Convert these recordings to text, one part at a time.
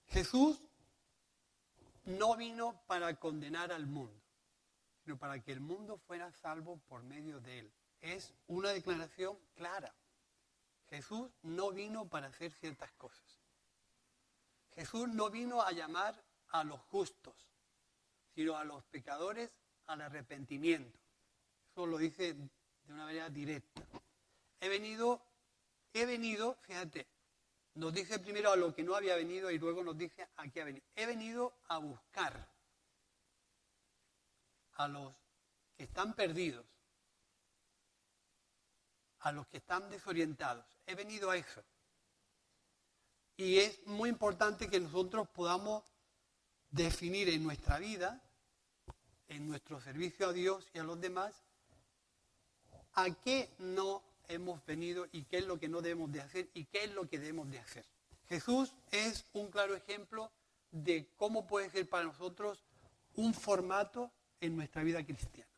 Jesús no vino para condenar al mundo, sino para que el mundo fuera salvo por medio de él. Es una declaración clara. Jesús no vino para hacer ciertas cosas. Jesús no vino a llamar a los justos, sino a los pecadores al arrepentimiento. Eso lo dice de una manera directa. He venido, fíjate, nos dice primero a lo que no había venido y luego nos dice a qué ha venido. He venido a buscar a los que están perdidos, a los que están desorientados. He venido a eso. Y es muy importante que nosotros podamos definir en nuestra vida, en nuestro servicio a Dios y a los demás, a qué no hemos venido y qué es lo que no debemos de hacer y qué es lo que debemos de hacer. Jesús es un claro ejemplo de cómo puede ser para nosotros un formato en nuestra vida cristiana,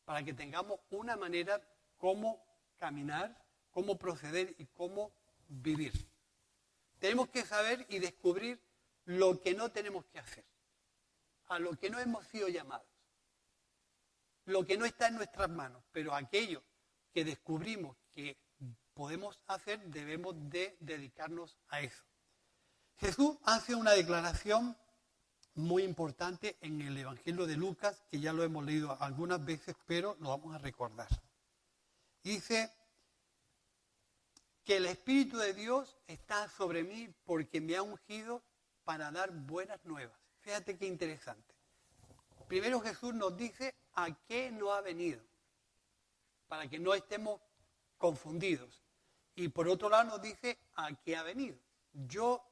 para que tengamos una manera cómo caminar, cómo proceder y cómo vivir. Tenemos que saber y descubrir lo que no tenemos que hacer, a lo que no hemos sido llamados, lo que no está en nuestras manos, pero aquello que descubrimos que podemos hacer, debemos de dedicarnos a eso. Jesús hace una declaración muy importante en el Evangelio de Lucas, que ya lo hemos leído algunas veces, pero lo vamos a recordar. Dice que el Espíritu de Dios está sobre mí porque me ha ungido para dar buenas nuevas. Fíjate qué interesante. Primero Jesús nos dice a qué no ha venido, para que no estemos confundidos. Y por otro lado nos dice a qué ha venido. Yo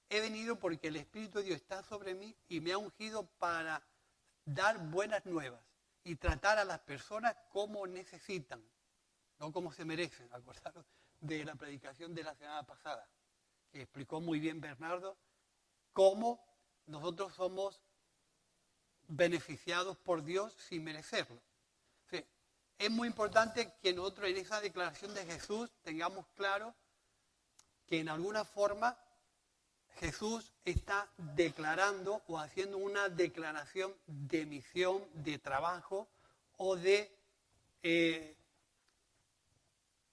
he venido porque el Espíritu de Dios está sobre mí y me ha ungido para dar buenas nuevas y tratar a las personas como necesitan, no como se merecen. Acordaros de la predicación de la semana pasada, que explicó muy bien Bernardo, cómo nosotros somos beneficiados por Dios sin merecerlo. Sí, es muy importante que nosotros en esa declaración de Jesús tengamos claro que en alguna forma Jesús está declarando o haciendo una declaración de misión, de trabajo o de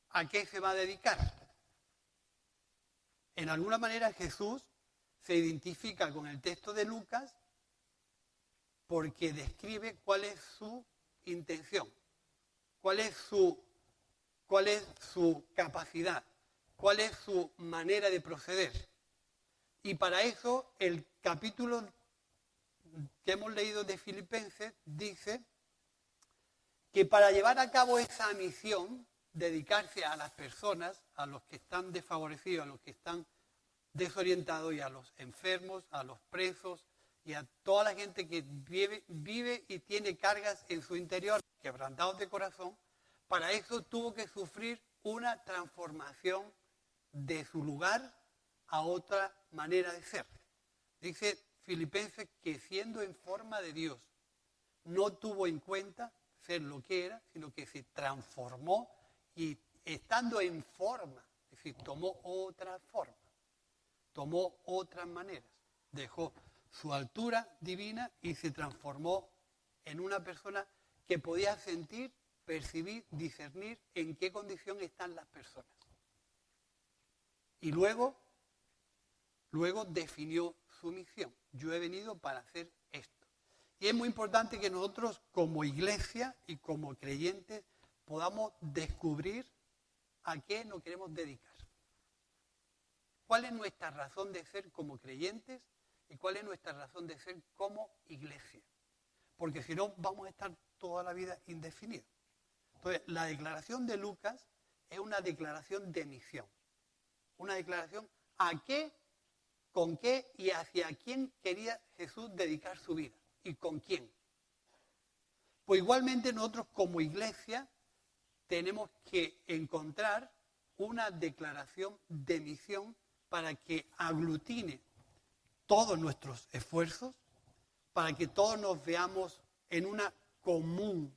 a qué se va a dedicar. En alguna manera Jesús se identifica con el texto de Lucas porque describe cuál es su intención, cuál es su capacidad, cuál es su manera de proceder. Y para eso el capítulo que hemos leído de Filipenses dice que para llevar a cabo esa misión, dedicarse a las personas, a los que están desfavorecidos, a los que están desorientados y a los enfermos, a los presos y a toda la gente que vive y tiene cargas en su interior, quebrantados de corazón, para eso tuvo que sufrir una transformación de su lugar a otra manera de ser. Dice Filipenses que siendo en forma de Dios, no tuvo en cuenta ser lo que era, sino que se transformó y estando en forma, es decir, tomó otra forma, tomó otras maneras, dejó su altura divina y se transformó en una persona que podía sentir, percibir, discernir en qué condición están las personas. Y luego definió su misión. Yo he venido para hacer esto. Y es muy importante que nosotros como iglesia y como creyentes podamos descubrir a qué nos queremos dedicar. ¿Cuál es nuestra razón de ser como creyentes y cuál es nuestra razón de ser como iglesia? Porque si no, vamos a estar toda la vida indefinidos. Entonces, la declaración de Lucas es una declaración de misión. Una declaración a qué, con qué y hacia quién quería Jesús dedicar su vida. ¿Y con quién? Pues igualmente nosotros como iglesia tenemos que encontrar una declaración de misión para que aglutine todos nuestros esfuerzos, para que todos nos veamos en una común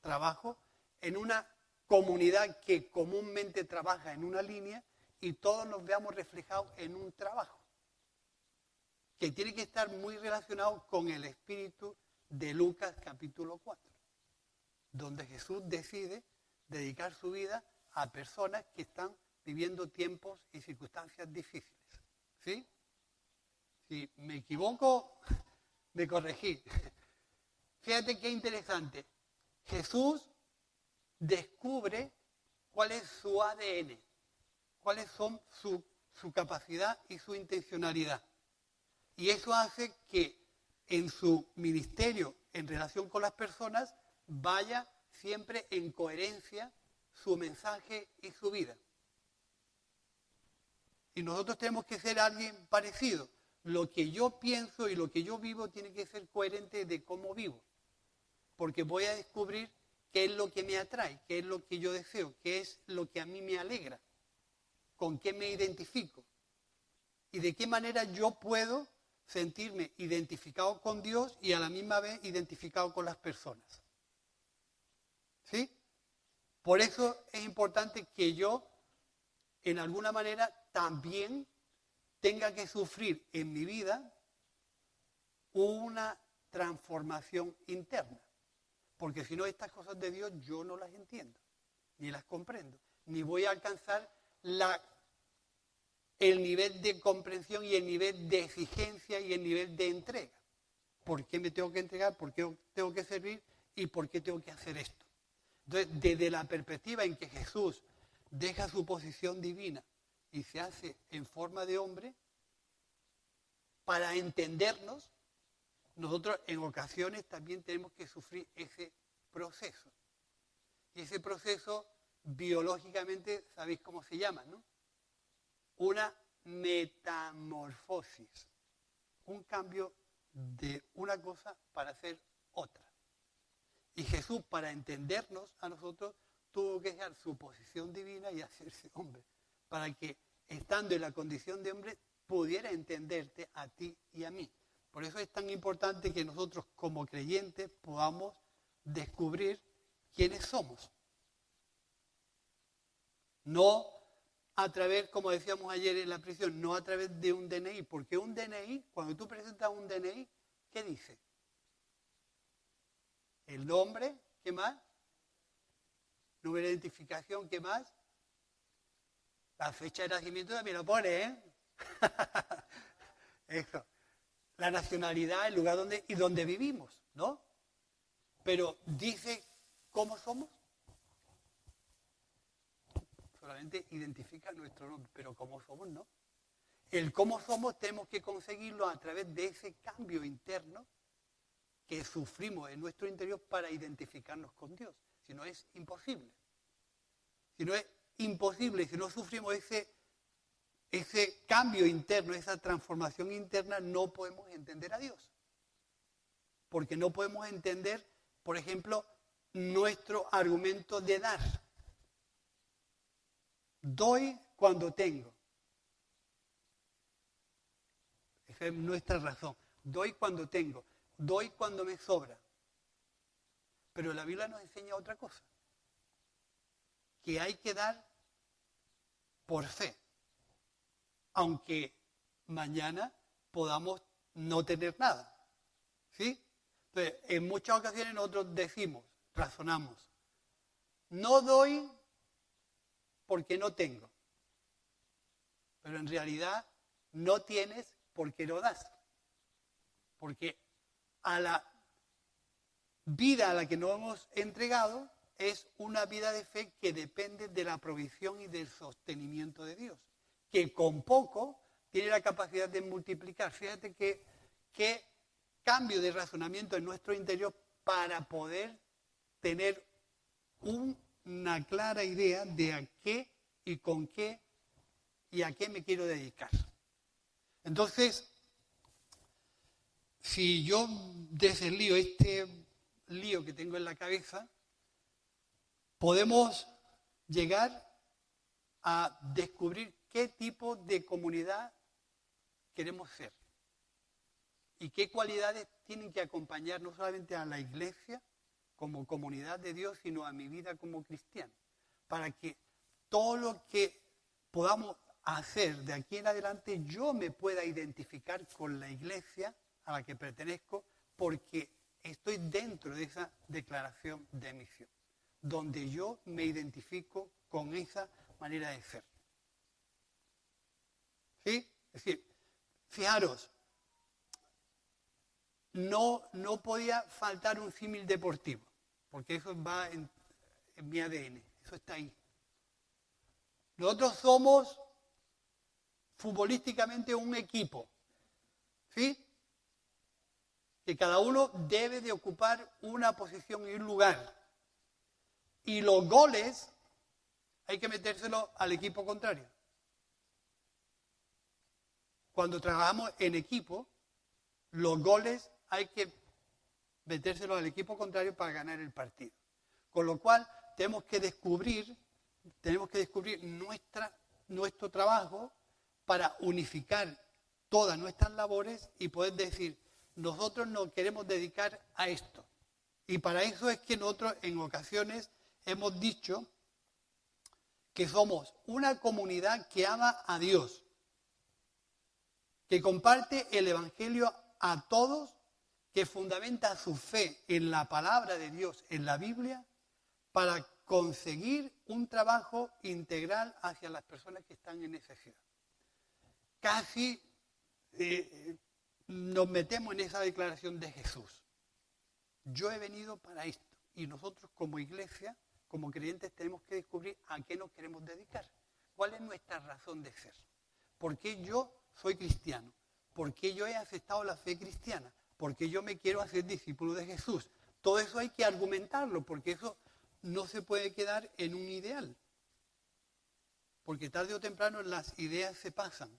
trabajo, en una comunidad que comúnmente trabaja en una línea y todos nos veamos reflejados en un trabajo. que tiene que estar muy relacionado con el espíritu de Lucas capítulo 4, donde Jesús decide dedicar su vida a personas que están viviendo tiempos y circunstancias difíciles. ¿Sí? Si me equivoco, me corregí. Fíjate qué interesante. Jesús descubre cuál es su ADN, cuáles son su capacidad y su intencionalidad. Y eso hace que en su ministerio, en relación con las personas, vaya siempre en coherencia su mensaje y su vida. Y nosotros tenemos que ser alguien parecido. Lo que yo pienso y lo que yo vivo tiene que ser coherente de cómo vivo. Porque voy a descubrir qué es lo que me atrae, qué es lo que yo deseo, qué es lo que a mí me alegra, con qué me identifico y de qué manera yo puedo sentirme identificado con Dios y a la misma vez identificado con las personas. ¿Sí? Por eso es importante que yo, en alguna manera, también tenga que sufrir en mi vida una transformación interna. Porque si no, estas cosas de Dios yo no las entiendo, ni las comprendo, ni voy a alcanzar el nivel de comprensión y el nivel de exigencia y el nivel de entrega. ¿Por qué me tengo que entregar? ¿Por qué tengo que servir? ¿Y por qué tengo que hacer esto? Entonces, desde la perspectiva en que Jesús deja su posición divina y se hace en forma de hombre, para entendernos, nosotros en ocasiones también tenemos que sufrir ese proceso. Y ese proceso biológicamente, ¿sabéis cómo se llama, no? Una metamorfosis. Un cambio de una cosa para hacer otra. Y Jesús, para entendernos a nosotros, tuvo que dejar su posición divina y hacerse hombre. Para que, estando en la condición de hombre, pudiera entenderte a ti y a mí. Por eso es tan importante que nosotros como creyentes podamos descubrir quiénes somos. No a través, como decíamos ayer en la prisión, no a través de un DNI, porque un DNI, cuando tú presentas un DNI, ¿qué dice? El nombre, ¿qué más? Número de identificación, ¿qué más? La fecha de nacimiento también lo pone, ¿eh? Eso. La nacionalidad, el lugar donde vivimos, ¿no? Pero dice cómo somos. Solamente identifica nuestro nombre, pero cómo somos, ¿no? El cómo somos tenemos que conseguirlo a través de ese cambio interno que sufrimos en nuestro interior para identificarnos con Dios. Si no, es imposible. Si no, es imposible. Si no sufrimos ese cambio interno, esa transformación interna, no podemos entender a Dios. Porque no podemos entender, por ejemplo, nuestro argumento de dar. Doy cuando tengo. Esa es nuestra razón. Doy cuando tengo. Doy cuando me sobra. Pero la Biblia nos enseña otra cosa. Que hay que dar por fe. Aunque mañana podamos no tener nada. ¿Sí? Entonces, en muchas ocasiones nosotros decimos, razonamos, no doy porque no tengo. Pero en realidad no tienes porque no das. Porque a la vida a la que nos hemos entregado es una vida de fe que depende de la provisión y del sostenimiento de Dios, que con poco tiene la capacidad de multiplicar. Fíjate qué cambio de razonamiento en nuestro interior para poder tener una clara idea de a qué y con qué y a qué me quiero dedicar. Entonces, si yo desenlío este lío que tengo en la cabeza, podemos llegar a descubrir qué tipo de comunidad queremos ser y qué cualidades tienen que acompañar no solamente a la iglesia como comunidad de Dios, sino a mi vida como cristiano, para que todo lo que podamos hacer de aquí en adelante yo me pueda identificar con la iglesia a la que pertenezco, porque estoy dentro de esa declaración de misión, donde yo me identifico con esa manera de ser. ¿Sí? Es decir, fijaros, no podía faltar un símil deportivo, porque eso va en mi ADN, eso está ahí. Nosotros somos futbolísticamente un equipo, ¿sí? Que cada uno debe de ocupar una posición y un lugar. Y los goles hay que metérselos al equipo contrario. Cuando trabajamos en equipo, los goles hay que metérselos al equipo contrario para ganar el partido. Con lo cual tenemos que descubrir nuestro trabajo para unificar todas nuestras labores y poder decir, nosotros nos queremos dedicar a esto. Y para eso es que nosotros en ocasiones hemos dicho que somos una comunidad que ama a Dios, que comparte el Evangelio a todos, que fundamenta su fe en la palabra de Dios, en la Biblia, para conseguir un trabajo integral hacia las personas que están en necesidad. Casi nos metemos en esa declaración de Jesús. Yo he venido para esto. Y nosotros como iglesia, como creyentes, tenemos que descubrir a qué nos queremos dedicar. ¿Cuál es nuestra razón de ser? ¿Por qué yo soy cristiano? ¿Por qué yo he aceptado la fe cristiana? ¿Por qué yo me quiero hacer discípulo de Jesús? Todo eso hay que argumentarlo, porque eso no se puede quedar en un ideal. Porque tarde o temprano las ideas se pasan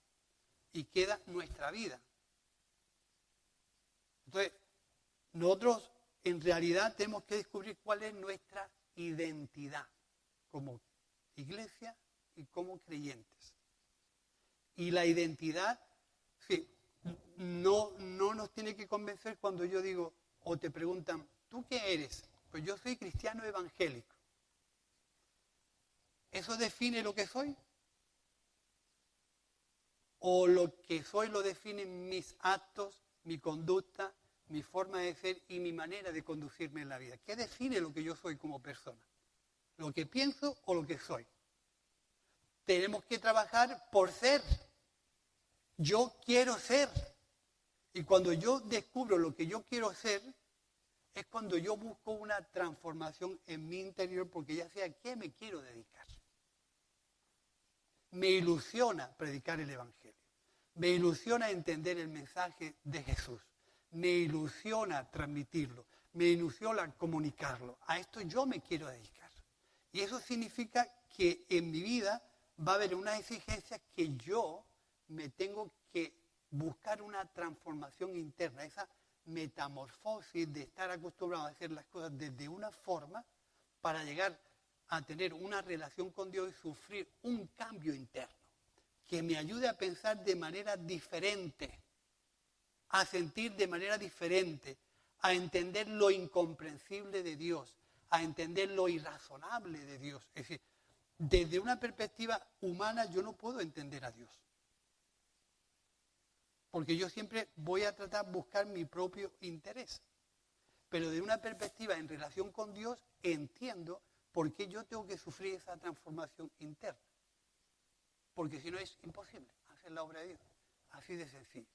y queda nuestra vida. Entonces, nosotros en realidad tenemos que descubrir cuál es nuestra identidad como iglesia y como creyentes. Y la identidad, sí, no nos tiene que convencer cuando yo digo, o te preguntan, ¿tú qué eres? Pues yo soy cristiano evangélico. ¿Eso define lo que soy? ¿O lo que soy lo definen mis actos, mi conducta, mi forma de ser y mi manera de conducirme en la vida? ¿Qué define lo que yo soy como persona? ¿Lo que pienso o lo que soy? Tenemos que trabajar por ser. Yo quiero ser. Y cuando yo descubro lo que yo quiero ser, es cuando yo busco una transformación en mi interior, porque ya sé a qué me quiero dedicar. Me ilusiona predicar el Evangelio. Me ilusiona entender el mensaje de Jesús. Me ilusiona transmitirlo. Me ilusiona comunicarlo. A esto yo me quiero dedicar. Y eso significa que en mi vida va a haber unas exigencias que yo me tengo que buscar una transformación interna. Esa metamorfosis de estar acostumbrado a hacer las cosas desde una forma para llegar a tener una relación con Dios y sufrir un cambio interno que me ayude a pensar de manera diferente, a sentir de manera diferente, a entender lo incomprensible de Dios, a entender lo irrazonable de Dios. Es decir, desde una perspectiva humana yo no puedo entender a Dios. Porque yo siempre voy a tratar de buscar mi propio interés. Pero de una perspectiva en relación con Dios entiendo por qué yo tengo que sufrir esa transformación interna. Porque si no es imposible hacer la obra de Dios. Así de sencillo.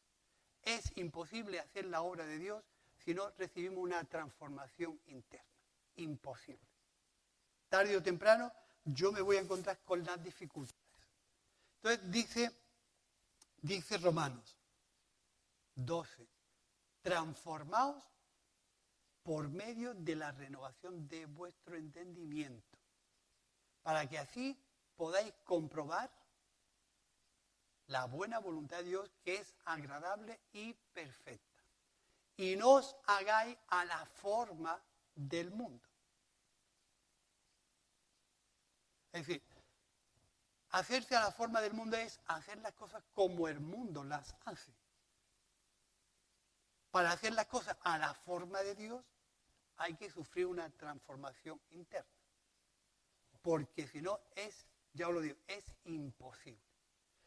Es imposible hacer la obra de Dios si no recibimos una transformación interna. Imposible. Tarde o temprano yo me voy a encontrar con las dificultades. Entonces dice Romanos 12, transformaos por medio de la renovación de vuestro entendimiento, para que así podáis comprobar la buena voluntad de Dios, que es agradable y perfecta. Y no os hagáis a la forma del mundo. Es decir, hacerse a la forma del mundo es hacer las cosas como el mundo las hace. Para hacer las cosas a la forma de Dios hay que sufrir una transformación interna. Porque si no es, ya os lo digo, es imposible.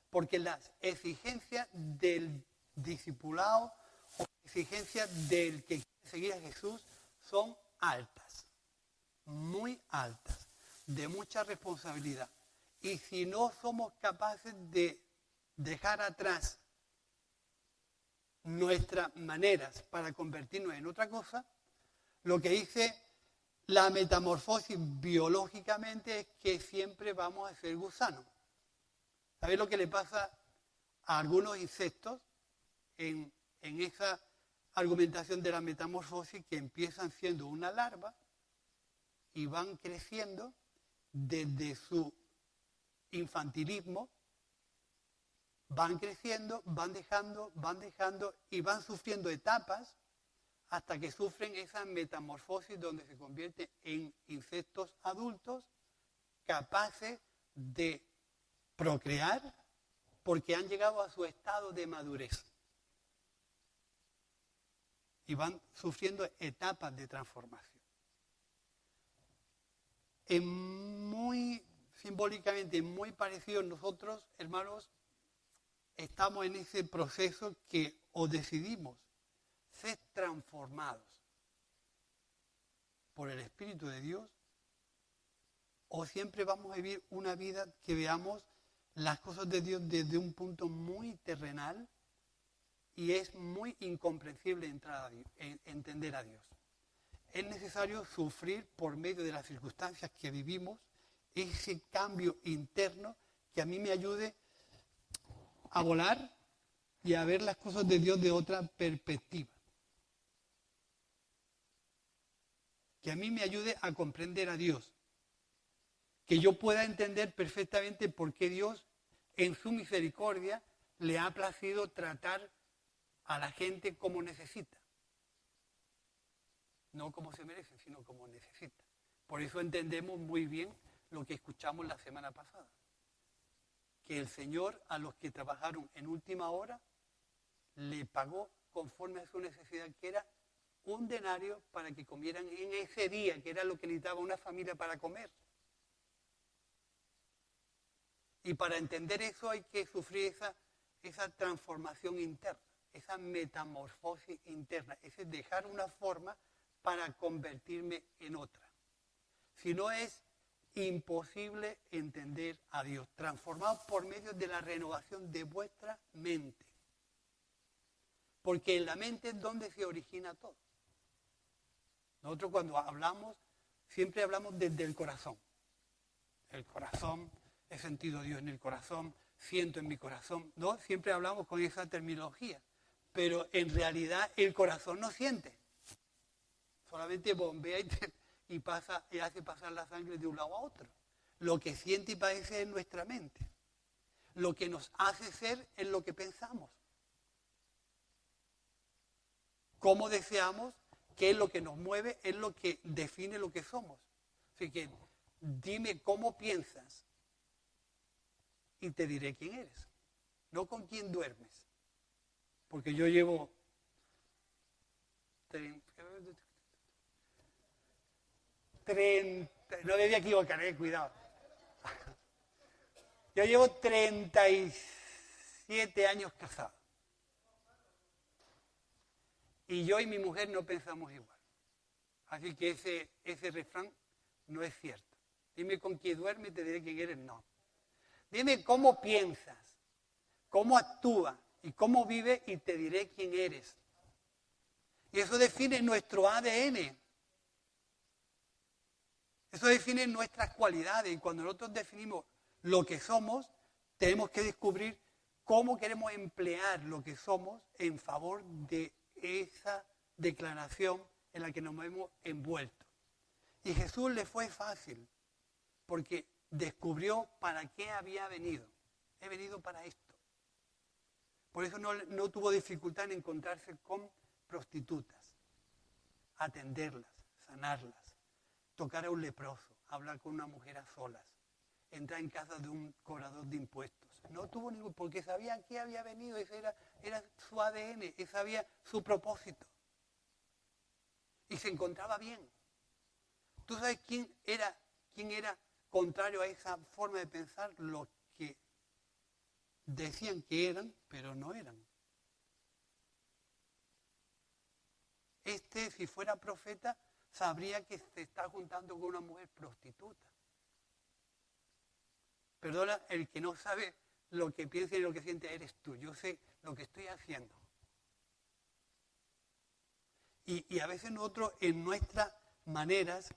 porque las exigencias del discipulado o exigencias del que quiere seguir a Jesús son altas, muy altas, de mucha responsabilidad. Y si no somos capaces de dejar atrás nuestras maneras para convertirnos en otra cosa, lo que dice la metamorfosis biológicamente es que siempre vamos a ser gusanos. ¿Sabéis lo que le pasa a algunos insectos en esa argumentación de la metamorfosis? Que empiezan siendo una larva y van creciendo desde su infantilismo, van creciendo, van dejando y van sufriendo etapas hasta que sufren esa metamorfosis donde se convierten en insectos adultos capaces de procrear porque han llegado a su estado de madurez. Y van sufriendo etapas de transformación. Muy simbólicamente, muy parecido, nosotros, hermanos, estamos en ese proceso que o decidimos ser transformados por el Espíritu de Dios, o siempre vamos a vivir una vida que veamos las cosas de Dios desde un punto muy terrenal y es muy incomprensible entender a Dios. Es necesario sufrir por medio de las circunstancias que vivimos ese cambio interno que a mí me ayude a volar y a ver las cosas de Dios de otra perspectiva. Que a mí me ayude a comprender a Dios. Que yo pueda entender perfectamente por qué Dios, en su misericordia, le ha placido tratar a la gente como necesita. No como se merece, sino como necesita. Por eso entendemos muy bien lo que escuchamos la semana pasada. Que el Señor a los que trabajaron en última hora le pagó conforme a su necesidad, que era un denario para que comieran en ese día, que era lo que necesitaba una familia para comer. Y para entender eso hay que sufrir esa transformación interna, esa metamorfosis interna, ese dejar una forma para convertirme en otra. Si no, es imposible entender a Dios, transformado por medio de la renovación de vuestra mente. Porque en la mente es donde se origina todo. Nosotros cuando hablamos, siempre hablamos desde el corazón. El corazón, he sentido a Dios en el corazón, siento en mi corazón, ¿no? Siempre hablamos con esa terminología. Pero en realidad el corazón no siente. Solamente bombea y pasa y hace pasar la sangre de un lado a otro. Lo que siente y padece es nuestra mente. Lo que nos hace ser es lo que pensamos. Cómo deseamos, qué es lo que nos mueve, es lo que define lo que somos. Así que dime cómo piensas y te diré quién eres. No con quién duermes. Porque yo llevo 30, no me voy a equivocar, cuidado. Yo llevo 37 años casado. Y yo y mi mujer no pensamos igual. Así que ese refrán no es cierto. Dime con quién duermes y te diré quién eres, no. Dime cómo piensas, cómo actúas y cómo vives y te diré quién eres. Y eso define nuestro ADN. Eso define nuestras cualidades. Y cuando nosotros definimos lo que somos, tenemos que descubrir cómo queremos emplear lo que somos en favor de esa declaración en la que nos hemos envuelto. Y Jesús le fue fácil, porque descubrió para qué había venido. He venido para esto. Por eso no tuvo dificultad en encontrarse con prostitutas, atenderlas, sanarlas, tocar a un leproso, hablar con una mujer a solas, entrar en casa de un cobrador de impuestos. No tuvo ningún, porque sabía a qué había venido, ese era su ADN, ese sabía su propósito. Y se encontraba bien. ¿Tú sabes quién era contrario a esa forma de pensar? Los que decían que eran, pero no eran. Si fuera profeta, sabría que se está juntando con una mujer prostituta. Perdona, el que no sabe lo que piensa y lo que siente eres tú. Yo sé lo que estoy haciendo. Y a veces nosotros, en nuestras maneras,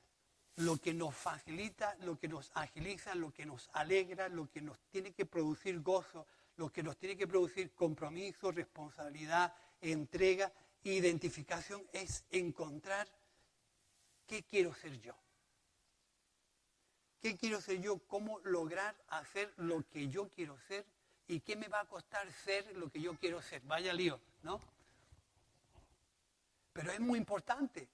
lo que nos facilita, lo que nos agiliza, lo que nos alegra, lo que nos tiene que producir gozo, lo que nos tiene que producir compromiso, responsabilidad, entrega, identificación, es encontrar qué quiero ser yo. ¿Qué quiero ser yo? ¿Cómo lograr hacer lo que yo quiero ser? ¿Y qué me va a costar ser lo que yo quiero ser? Vaya lío, ¿no? Pero es muy importante.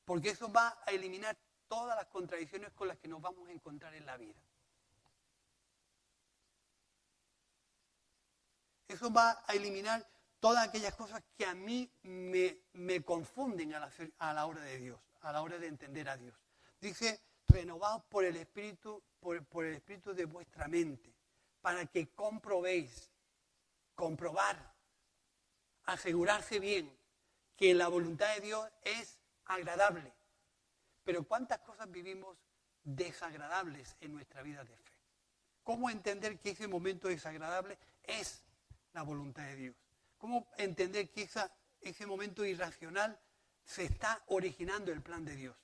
Porque eso va a eliminar todas las contradicciones con las que nos vamos a encontrar en la vida. Eso va a eliminar todas aquellas cosas que a mí me confunden a la hora de Dios, a la hora de entender a Dios. Dice, renovados por el Espíritu, por el Espíritu de vuestra mente, para que comprobéis, comprobar, asegurarse bien que la voluntad de Dios es agradable. Pero ¿cuántas cosas vivimos desagradables en nuestra vida de fe? ¿Cómo entender que ese momento desagradable es la voluntad de Dios? ¿Cómo entender que ese momento irracional se está originando el plan de Dios?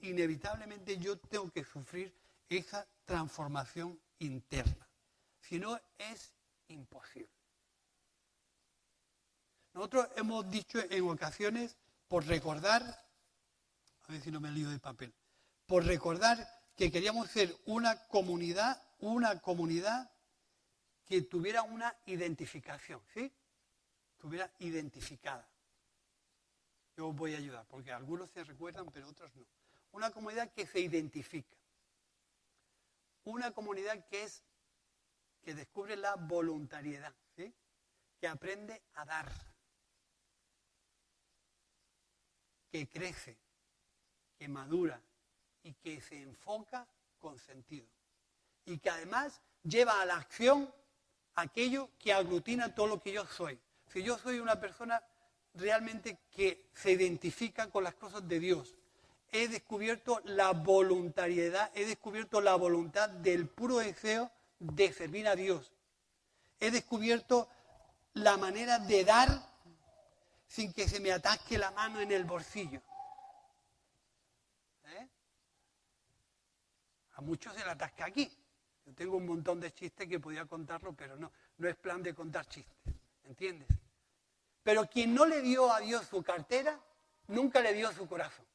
Inevitablemente yo tengo que sufrir esa transformación interna. Si no, es imposible. Nosotros hemos dicho en ocasiones, por recordar, a ver si no me lío de papel, por recordar que queríamos ser una comunidad que tuviera una identificación, ¿sí? Estuviera identificada. Yo os voy a ayudar, porque algunos se recuerdan, pero otros no. Una comunidad que se identifica. Una comunidad que descubre la voluntariedad, ¿sí? Que aprende a dar. Que crece, que madura y que se enfoca con sentido. Y que además lleva a la acción aquello que aglutina todo lo que yo soy. Si yo soy una persona realmente que se identifica con las cosas de Dios, he descubierto la voluntariedad, he descubierto la voluntad del puro deseo de servir a Dios. He descubierto la manera de dar sin que se me atasque la mano en el bolsillo. A muchos se le atasca aquí. Yo tengo un montón de chistes que podía contarlo, pero no es plan de contar chistes, ¿entiendes? Pero quien no le dio a Dios su cartera, nunca le dio su corazón.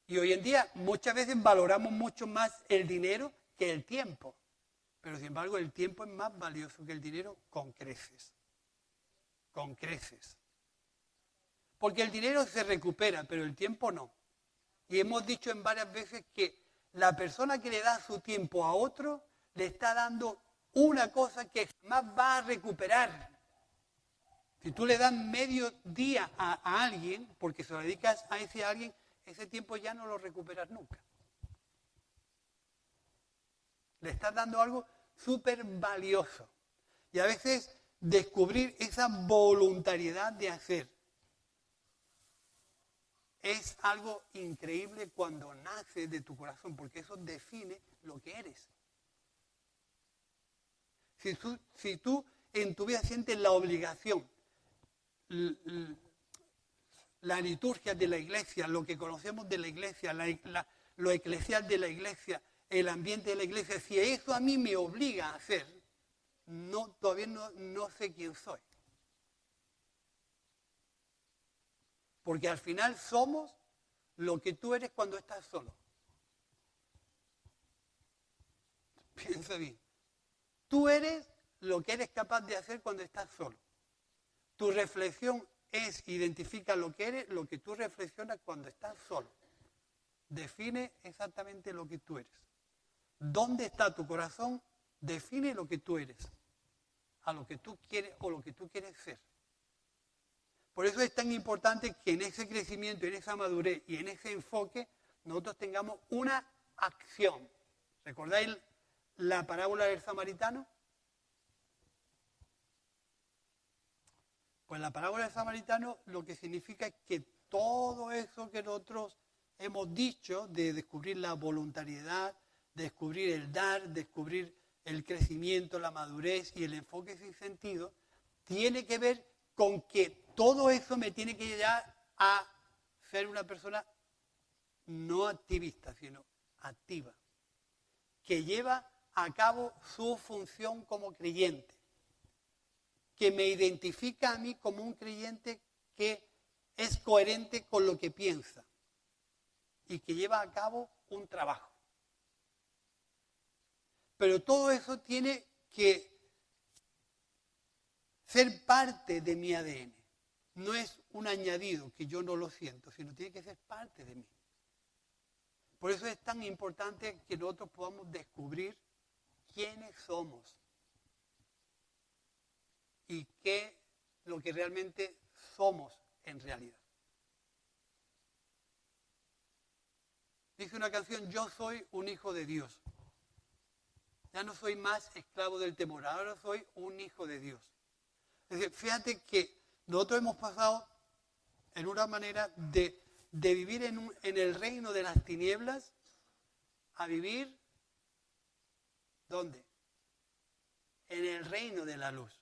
Y hoy en día muchas veces valoramos mucho más el dinero que el tiempo. Pero sin embargo el tiempo es más valioso que el dinero con creces. Con creces. Porque el dinero se recupera, pero el tiempo no. Y hemos dicho en varias veces que la persona que le da su tiempo a otro le está dando una cosa que jamás va a recuperar. Si tú le das medio día a alguien, porque se lo dedicas a ese alguien, ese tiempo ya no lo recuperas nunca. Le estás dando algo súper valioso. Y a veces descubrir esa voluntariedad de hacer es algo increíble cuando nace de tu corazón, porque eso define lo que eres. Si tú en tu vida sientes la obligación, la liturgia de la iglesia, lo que conocemos de la iglesia, lo eclesial de la iglesia, el ambiente de la iglesia, si eso a mí me obliga a hacer, todavía no sé quién soy. Porque al final somos lo que tú eres cuando estás solo. Piensa bien. Tú eres lo que eres capaz de hacer cuando estás solo. Tu reflexión identifica lo que eres, lo que tú reflexionas cuando estás solo. Define exactamente lo que tú eres. ¿Dónde está tu corazón? Define lo que tú eres, a lo que tú quieres o lo que tú quieres ser. Por eso es tan importante que en ese crecimiento, en esa madurez y en ese enfoque, nosotros tengamos una acción. ¿Recordáis la parábola del samaritano? Pues la parábola del samaritano lo que significa es que todo eso que nosotros hemos dicho de descubrir la voluntariedad, descubrir el dar, descubrir el crecimiento, la madurez y el enfoque sin sentido, tiene que ver con que todo eso me tiene que llevar a ser una persona no activista, sino activa, que lleva a cabo su función como creyente, que me identifica a mí como un creyente que es coherente con lo que piensa y que lleva a cabo un trabajo. Pero todo eso tiene que ser parte de mi ADN. No es un añadido que yo no lo siento, sino tiene que ser parte de mí. Por eso es tan importante que nosotros podamos descubrir quiénes somos y qué lo que realmente somos en realidad. Dice una canción, yo soy un hijo de Dios. Ya no soy más esclavo del temor, ahora soy un hijo de Dios. Es decir, fíjate que nosotros hemos pasado en una manera de vivir en el reino de las tinieblas a vivir, ¿dónde? En el reino de la luz.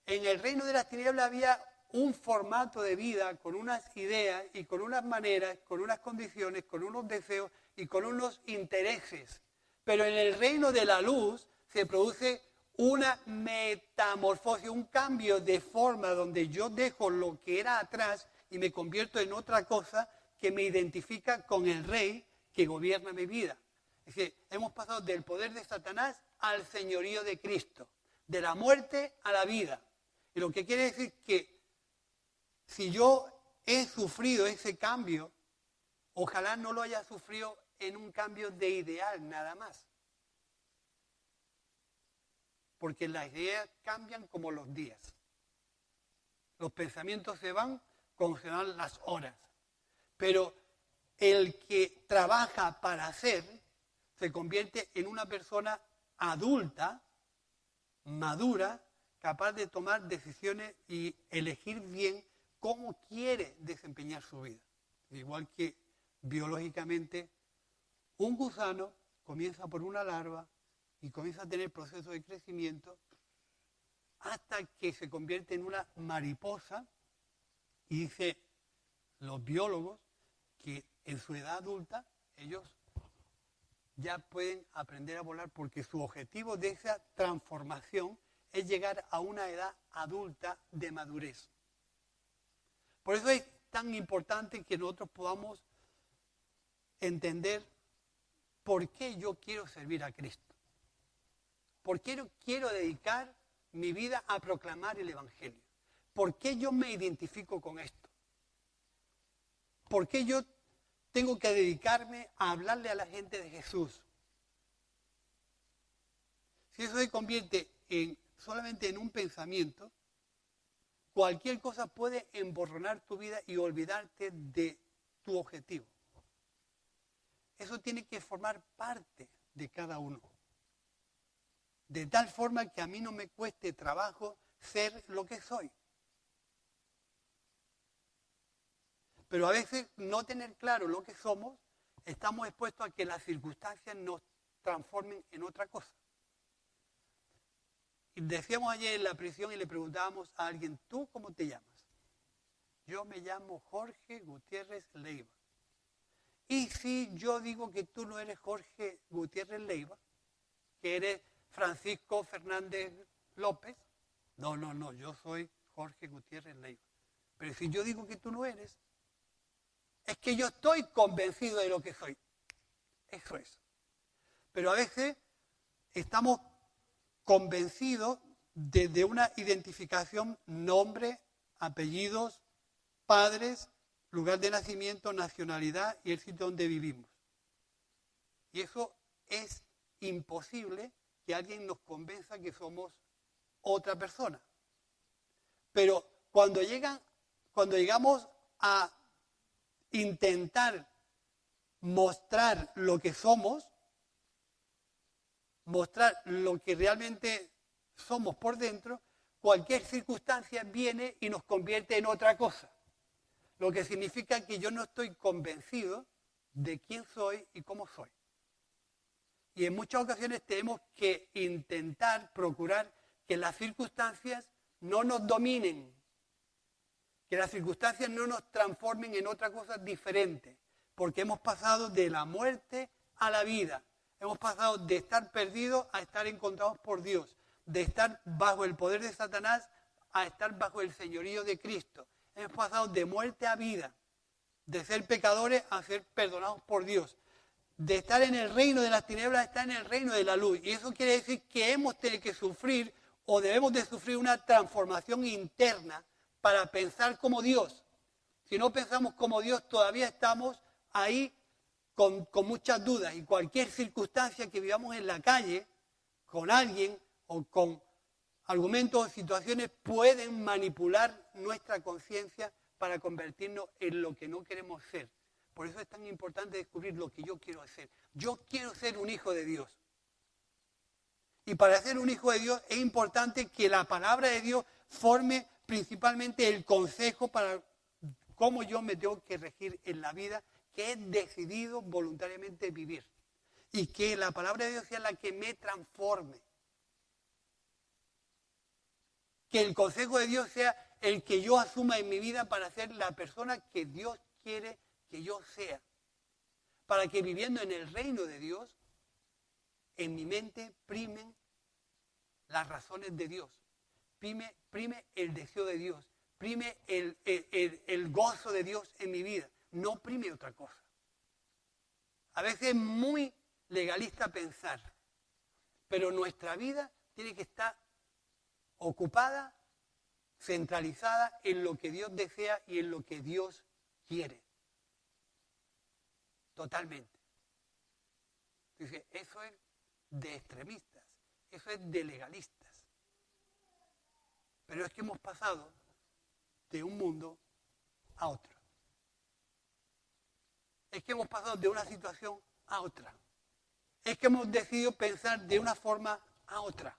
En el reino de las tinieblas había un formato de vida con unas ideas y con unas maneras, con unas condiciones, con unos deseos y con unos intereses. Pero en el reino de la luz se produce una metamorfosis, un cambio de forma donde yo dejo lo que era atrás y me convierto en otra cosa que me identifica con el Rey que gobierna mi vida. Es decir, hemos pasado del poder de Satanás al señorío de Cristo, de la muerte a la vida. Y lo que quiere decir que si yo he sufrido ese cambio, ojalá no lo haya sufrido en un cambio de ideal nada más. Porque las ideas cambian como los días. Los pensamientos se van como se van las horas. Pero el que trabaja para hacer se convierte en una persona adulta, madura, capaz de tomar decisiones y elegir bien cómo quiere desempeñar su vida. Igual que biológicamente, un gusano comienza por una larva y comienza a tener procesos de crecimiento hasta que se convierte en una mariposa y dice los biólogos que en su edad adulta ellos ya pueden aprender a volar porque su objetivo de esa transformación es llegar a una edad adulta de madurez. Por eso es tan importante que nosotros podamos entender por qué yo quiero servir a Cristo. ¿Por qué quiero dedicar mi vida a proclamar el Evangelio? ¿Por qué yo me identifico con esto? ¿Por qué yo tengo que dedicarme a hablarle a la gente de Jesús? Si eso se convierte solamente en un pensamiento, cualquier cosa puede emborronar tu vida y olvidarte de tu objetivo. Eso tiene que formar parte de cada uno. De tal forma que a mí no me cueste trabajo ser lo que soy. Pero a veces no tener claro lo que somos, estamos expuestos a que las circunstancias nos transformen en otra cosa. Y decíamos ayer en la prisión y le preguntábamos a alguien, ¿tú cómo te llamas? Yo me llamo Jorge Gutiérrez Leiva. Y si yo digo que tú no eres Jorge Gutiérrez Leiva, que eres Francisco Fernández López, no, yo soy Jorge Gutiérrez Leiva. Pero si yo digo que tú no eres, es que yo estoy convencido de lo que soy. Eso es. Pero a veces estamos convencidos de una identificación, nombre, apellidos, padres, lugar de nacimiento, nacionalidad y el sitio donde vivimos. Y eso es imposible que alguien nos convenza que somos otra persona. Pero cuando llegamos a intentar mostrar lo que somos, mostrar lo que realmente somos por dentro, cualquier circunstancia viene y nos convierte en otra cosa. Lo que significa que yo no estoy convencido de quién soy y cómo soy. Y en muchas ocasiones tenemos que intentar procurar que las circunstancias no nos dominen, que las circunstancias no nos transformen en otra cosa diferente, porque hemos pasado de la muerte a la vida. Hemos pasado de estar perdidos a estar encontrados por Dios, de estar bajo el poder de Satanás a estar bajo el señorío de Cristo. Hemos pasado de muerte a vida, de ser pecadores a ser perdonados por Dios, de estar en el reino de las tinieblas a estar en el reino de la luz. Y eso quiere decir que hemos tenido que sufrir o debemos de sufrir una transformación interna para pensar como Dios. Si no pensamos como Dios, todavía estamos ahí con muchas dudas. Y cualquier circunstancia que vivamos en la calle, con alguien o con argumentos o situaciones, pueden manipular nuestra conciencia para convertirnos en lo que no queremos ser. Por eso es tan importante descubrir lo que yo quiero hacer. Yo quiero ser un hijo de Dios. Y para ser un hijo de Dios es importante que la palabra de Dios forme principalmente el consejo para cómo yo me tengo que regir en la vida que he decidido voluntariamente vivir. Y que la palabra de Dios sea la que me transforme. Que el consejo de Dios sea el que yo asuma en mi vida para ser la persona que Dios quiere que yo sea. Para que viviendo en el reino de Dios, en mi mente primen las razones de Dios, prime el deseo de Dios, prime el gozo de Dios en mi vida, no prime otra cosa. A veces es muy legalista pensar, pero nuestra vida tiene que estar ocupada, centralizada en lo que Dios desea y en lo que Dios quiere. Totalmente. Dice, eso es de extremistas, eso es de legalistas. Pero es que hemos pasado de un mundo a otro. Es que hemos pasado de una situación a otra. Es que hemos decidido pensar de una forma a otra.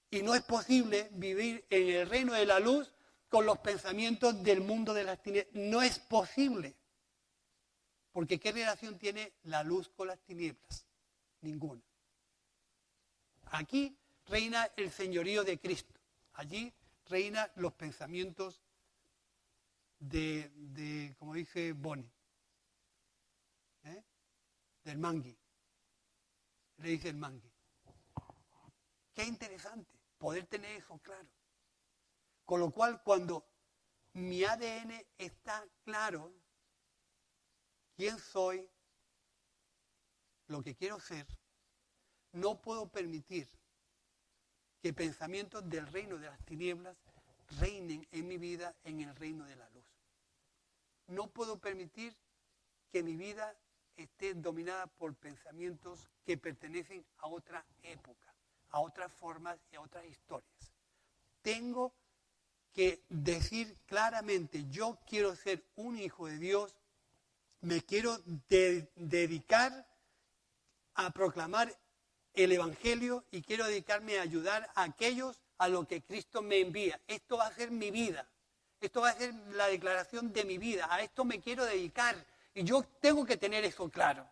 Y no es posible vivir en el reino de la luz con los pensamientos del mundo de las tinieblas. No es posible. Porque ¿qué relación tiene la luz con las tinieblas? Ninguna. Aquí reina el señorío de Cristo. Allí reina los pensamientos de como dice Bonnie, del mangui. Le dice el mangui. Qué interesante poder tener eso claro. Con lo cual, cuando mi ADN está claro, quién soy, lo que quiero ser, no puedo permitir que pensamientos del reino de las tinieblas reinen en mi vida en el reino de la luz. No puedo permitir que mi vida esté dominada por pensamientos que pertenecen a otra época, a otras formas y a otras historias. Tengo que decir claramente, yo quiero ser un hijo de Dios, me quiero dedicar a proclamar el Evangelio y quiero dedicarme a ayudar a aquellos a los que Cristo me envía. Esto va a ser mi vida. Esto va a ser la declaración de mi vida. A esto me quiero dedicar. Y yo tengo que tener eso claro.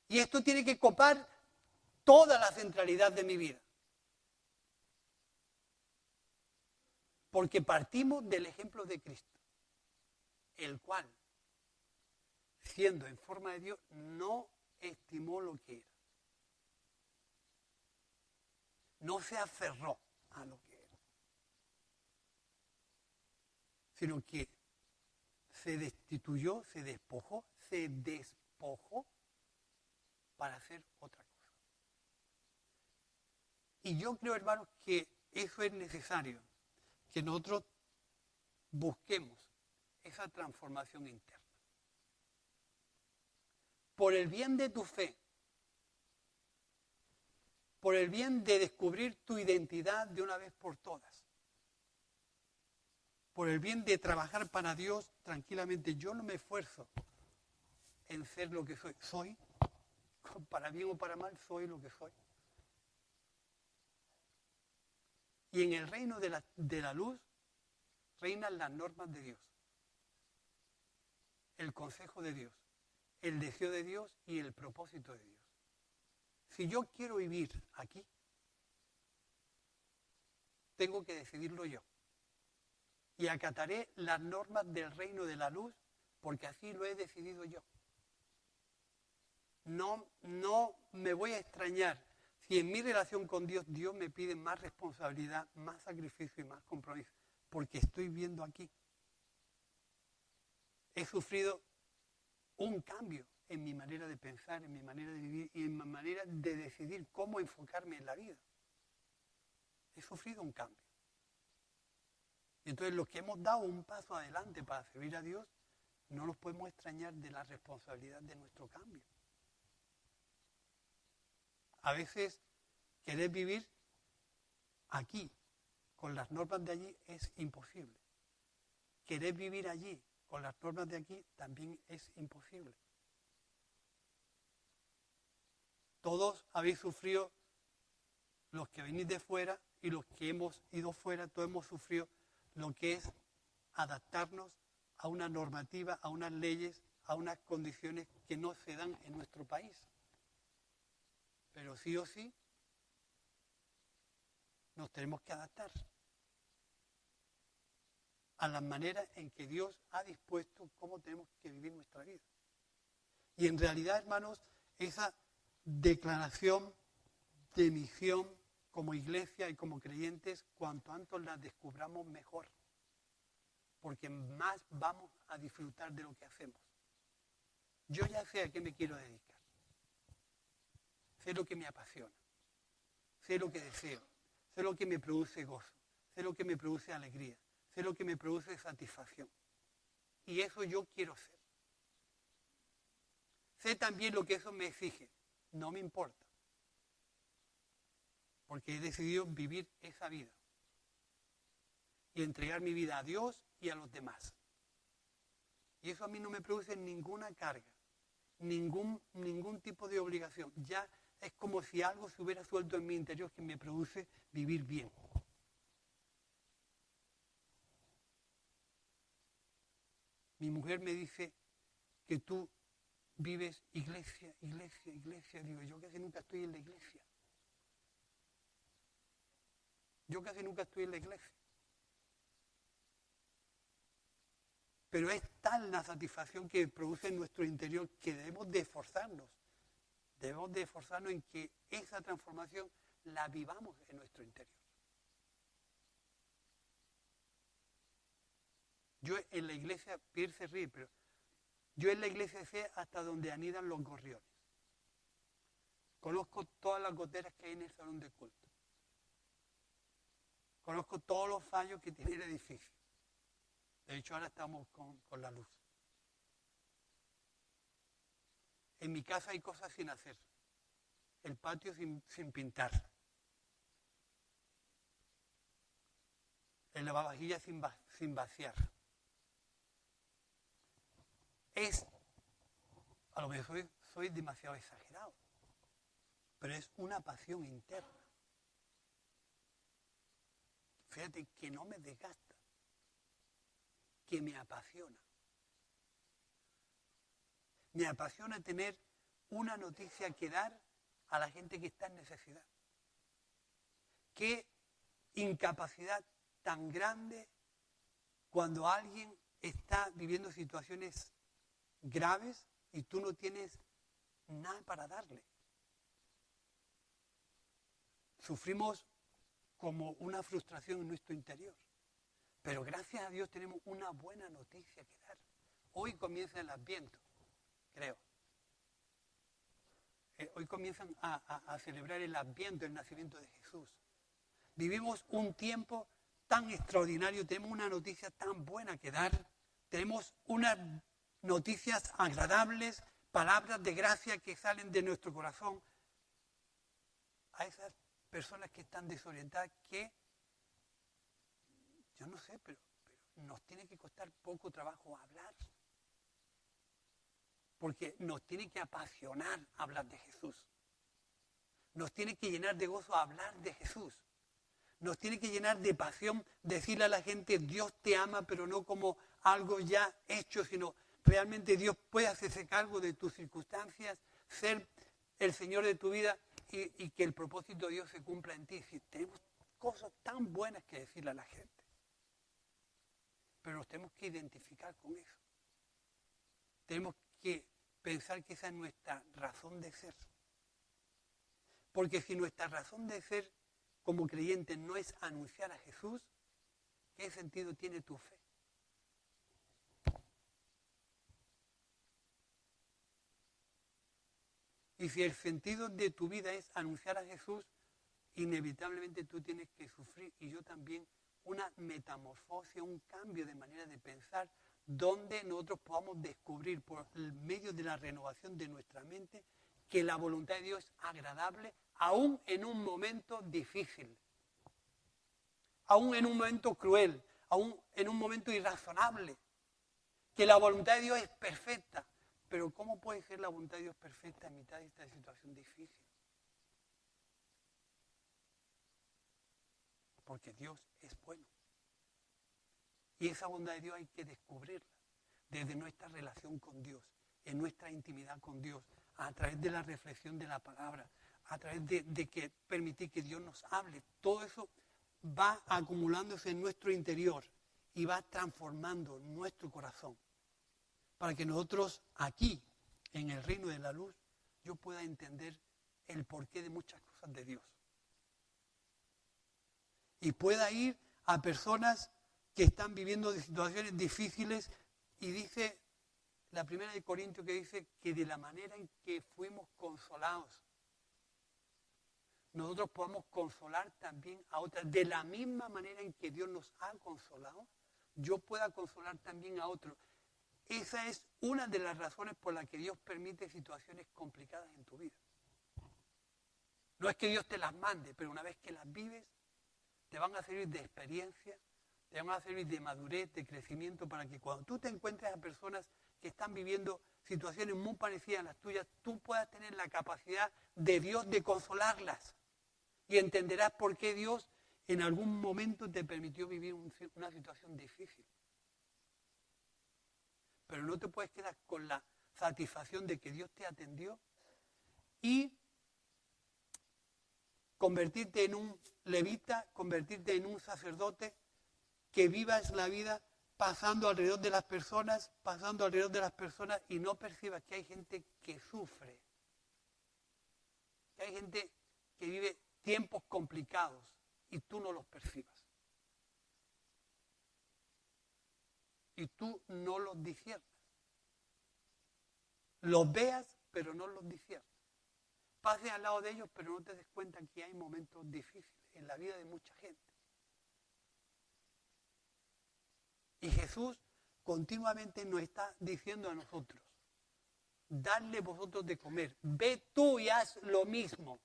Y esto tiene que copar toda la centralidad de mi vida. Porque partimos del ejemplo de Cristo, el cual, siendo en forma de Dios, no estimó lo que era. No se aferró a lo que era. Sino que se destituyó, se despojó para hacer otra cosa. Y yo creo, hermanos, que eso es necesario, que nosotros busquemos esa transformación interna. Por el bien de tu fe, por el bien de descubrir tu identidad de una vez por todas, por el bien de trabajar para Dios tranquilamente. Yo no me esfuerzo en ser lo que soy. Soy para bien o para mal, soy lo que soy. Y en el reino de la luz reinan las normas de Dios, el consejo de Dios, el deseo de Dios y el propósito de Dios. Si yo quiero vivir aquí, tengo que decidirlo yo. Y acataré las normas del reino de la luz porque así lo he decidido yo. No me voy a extrañar si en mi relación con Dios, Dios me pide más responsabilidad, más sacrificio y más compromiso, porque estoy viendo aquí. He sufrido un cambio en mi manera de pensar, en mi manera de vivir y en mi manera de decidir cómo enfocarme en la vida. He sufrido un cambio. Y entonces los que hemos dado un paso adelante para servir a Dios, no nos podemos extrañar de la responsabilidad de nuestro cambio. A veces querer vivir aquí con las normas de allí es imposible. Querer vivir allí con las normas de aquí también es imposible. Todos habéis sufrido, los que venís de fuera y los que hemos ido fuera, todos hemos sufrido lo que es adaptarnos a una normativa, a unas leyes, a unas condiciones que no se dan en nuestro país. Pero sí o sí, nos tenemos que adaptar a las maneras en que Dios ha dispuesto cómo tenemos que vivir nuestra vida. Y en realidad, hermanos, esa declaración de misión como iglesia y como creyentes, cuanto antes la descubramos mejor, porque más vamos a disfrutar de lo que hacemos. Yo ya sé a qué me quiero dedicar, sé lo que me apasiona, sé lo que deseo, sé lo que me produce gozo, sé lo que me produce alegría, sé lo que me produce satisfacción. Y eso yo quiero ser. Sé también lo que eso me exige, no me importa, porque he decidido vivir esa vida y entregar mi vida a Dios y a los demás. Y eso a mí no me produce ninguna carga, ningún tipo de obligación. Ya es como si algo se hubiera suelto en mi interior que me produce vivir bien. Mi mujer me dice que tú vives iglesia, iglesia, iglesia. Digo, yo casi nunca estoy en la iglesia. Yo casi nunca estoy en la iglesia. Pero es tal la satisfacción que produce en nuestro interior que debemos de esforzarnos. Debemos de esforzarnos en que esa transformación la vivamos en nuestro interior. Yo en la iglesia, Pierre se ríe, pero yo en la iglesia sé hasta donde anidan los gorriones. Conozco todas las goteras que hay en el salón de culto. Conozco todos los fallos que tiene el edificio. De hecho, ahora estamos con la luz. En mi casa hay cosas sin hacer. El patio sin pintar. El lavavajillas sin vaciar. A lo mejor soy demasiado exagerado, pero es una pasión interna. Fíjate que no me desgasta, que me apasiona. Me apasiona tener una noticia que dar a la gente que está en necesidad. Qué incapacidad tan grande cuando alguien está viviendo situaciones graves y tú no tienes nada para darle. Sufrimos como una frustración en nuestro interior. Pero gracias a Dios tenemos una buena noticia que dar. Hoy comienza el Adviento, creo. Hoy comienzan a celebrar el Adviento, el nacimiento de Jesús. Vivimos un tiempo tan extraordinario, tenemos una noticia tan buena que dar, tenemos unas noticias agradables, palabras de gracia que salen de nuestro corazón a esas personas que están desorientadas, que yo no sé, pero nos tiene que costar poco trabajo hablar. Porque nos tiene que apasionar hablar de Jesús. Nos tiene que llenar de gozo hablar de Jesús. Nos tiene que llenar de pasión decirle a la gente, Dios te ama, pero no como algo ya hecho, sino realmente Dios puede hacerse cargo de tus circunstancias, ser el Señor de tu vida y que el propósito de Dios se cumpla en ti. Si tenemos cosas tan buenas que decirle a la gente. Pero nos tenemos que identificar con eso. Tenemos que pensar que esa es nuestra razón de ser. Porque si nuestra razón de ser como creyentes no es anunciar a Jesús, ¿qué sentido tiene tu fe? Y si el sentido de tu vida es anunciar a Jesús, inevitablemente tú tienes que sufrir, y yo también, una metamorfosis, un cambio de manera de pensar, donde nosotros podamos descubrir por el medio de la renovación de nuestra mente que la voluntad de Dios es agradable, aún en un momento difícil, aún en un momento cruel, aún en un momento irrazonable, que la voluntad de Dios es perfecta. Pero ¿cómo puede ser la voluntad de Dios perfecta en mitad de esta situación difícil? Porque Dios es bueno. Y esa bondad de Dios hay que descubrirla desde nuestra relación con Dios, en nuestra intimidad con Dios, a través de la reflexión de la palabra, a través de que permitir que Dios nos hable. Todo eso va acumulándose en nuestro interior y va transformando nuestro corazón para que nosotros aquí, en el reino de la luz, yo pueda entender el porqué de muchas cosas de Dios. Y pueda ir a personas que están viviendo de situaciones difíciles y dice la primera de Corintios que dice que de la manera en que fuimos consolados, nosotros podamos consolar también a otras. De la misma manera en que Dios nos ha consolado, yo pueda consolar también a otros. Esa es una de las razones por las que Dios permite situaciones complicadas en tu vida. No es que Dios te las mande, pero una vez que las vives, te van a servir de experiencia, te van a servir de madurez, de crecimiento, para que cuando tú te encuentres a personas que están viviendo situaciones muy parecidas a las tuyas, tú puedas tener la capacidad de Dios de consolarlas. Y entenderás por qué Dios en algún momento te permitió vivir una situación difícil. Pero no te puedes quedar con la satisfacción de que Dios te atendió y convertirte en un levita, convertirte en un sacerdote que vivas la vida pasando alrededor de las personas y no percibas que hay gente que sufre, que hay gente que vive tiempos complicados y tú no los percibas. Y tú no los disciernas. Los veas, pero no los disciernas. Pases al lado de ellos, pero no te des cuenta que hay momentos difíciles en la vida de mucha gente. Y Jesús continuamente nos está diciendo a nosotros, dadle vosotros de comer, ve tú y haz lo mismo.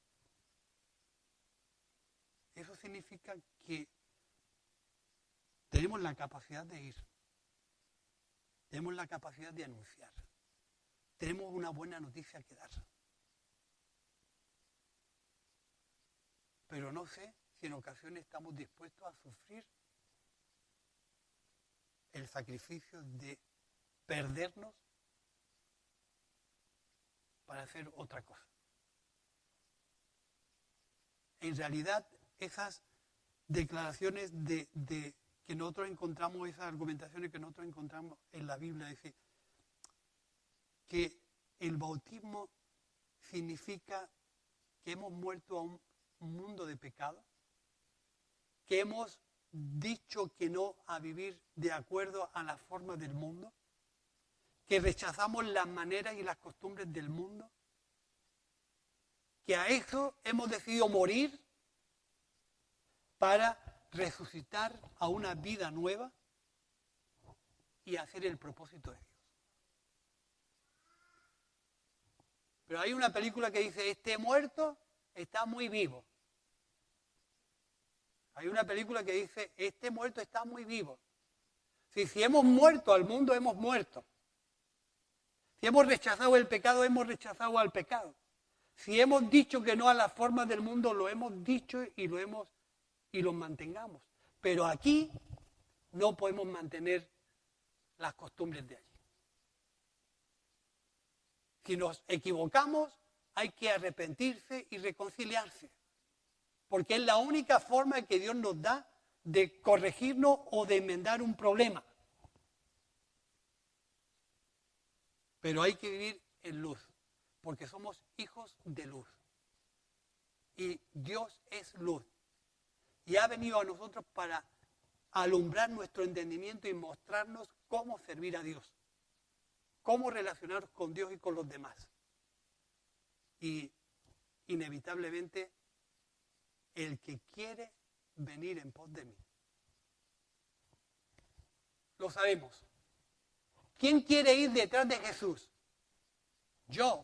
Eso significa que tenemos la capacidad de ir, tenemos la capacidad de anunciar, tenemos una buena noticia que dar. Pero no sé si en ocasiones estamos dispuestos a sufrir el sacrificio de perdernos para hacer otra cosa. En realidad, esas declaraciones que nosotros encontramos, esas argumentaciones que nosotros encontramos en la Biblia, dice que el bautismo significa que hemos muerto a un mundo de pecado, que hemos dicho que no a vivir de acuerdo a las formas del mundo, que rechazamos las maneras y las costumbres del mundo, que a eso hemos decidido morir para resucitar a una vida nueva y hacer el propósito de Dios. Pero hay una película que dice, este muerto está muy vivo. Hay una película que dice, este muerto está muy vivo. Si hemos muerto al mundo, hemos muerto. Si hemos rechazado el pecado, hemos rechazado al pecado. Si hemos dicho que no a las formas del mundo, lo hemos dicho y lo mantengamos. Pero aquí no podemos mantener las costumbres de allí. Si nos equivocamos, hay que arrepentirse y reconciliarse. Porque es la única forma que Dios nos da de corregirnos o de enmendar un problema. Pero hay que vivir en luz, porque somos hijos de luz. Y Dios es luz. Y ha venido a nosotros para alumbrar nuestro entendimiento y mostrarnos cómo servir a Dios, cómo relacionarnos con Dios y con los demás. Y inevitablemente, el que quiere venir en pos de mí. Lo sabemos. ¿Quién quiere ir detrás de Jesús? Yo.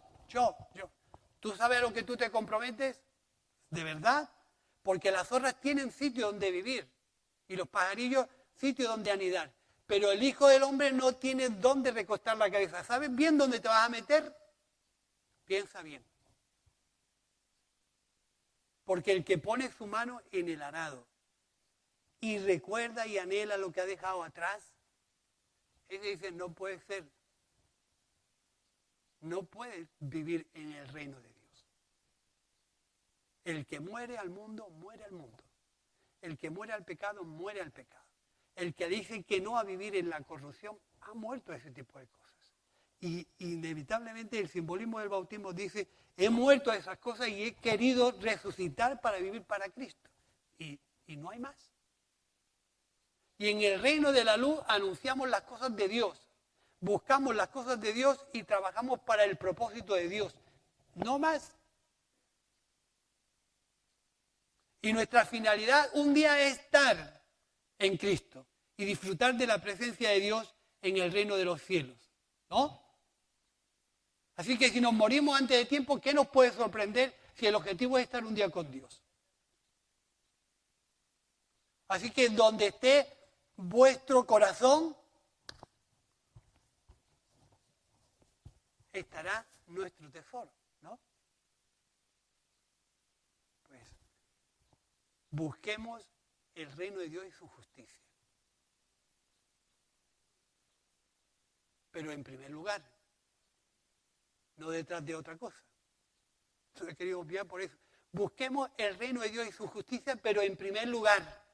¿Tú sabes a lo que tú te comprometes? ¿De verdad? Porque las zorras tienen sitio donde vivir y los pajarillos sitio donde anidar. Pero el Hijo del Hombre no tiene dónde recostar la cabeza. ¿Sabes bien dónde te vas a meter? Piensa bien. Porque el que pone su mano en el arado y recuerda y anhela lo que ha dejado atrás, ese dice, no puede ser. No puede vivir en el reino de Dios. El que muere al mundo, muere al mundo. El que muere al pecado, muere al pecado. El que dice que no a vivir en la corrupción, ha muerto a ese tipo de cosas. Y inevitablemente el simbolismo del bautismo dice, he muerto a esas cosas y he querido resucitar para vivir para Cristo. Y no hay más. Y en el reino de la luz anunciamos las cosas de Dios. Buscamos las cosas de Dios y trabajamos para el propósito de Dios. No más. Y nuestra finalidad un día es estar en Cristo y disfrutar de la presencia de Dios en el reino de los cielos. ¿No? Así que si nos morimos antes de tiempo, ¿qué nos puede sorprender si el objetivo es estar un día con Dios? Así que donde esté vuestro corazón, estará nuestro tesoro, ¿no? Pues busquemos el reino de Dios y su justicia. Pero en primer lugar, no detrás de otra cosa. Entonces quería obviar por eso. Busquemos el reino de Dios y su justicia, pero en primer lugar.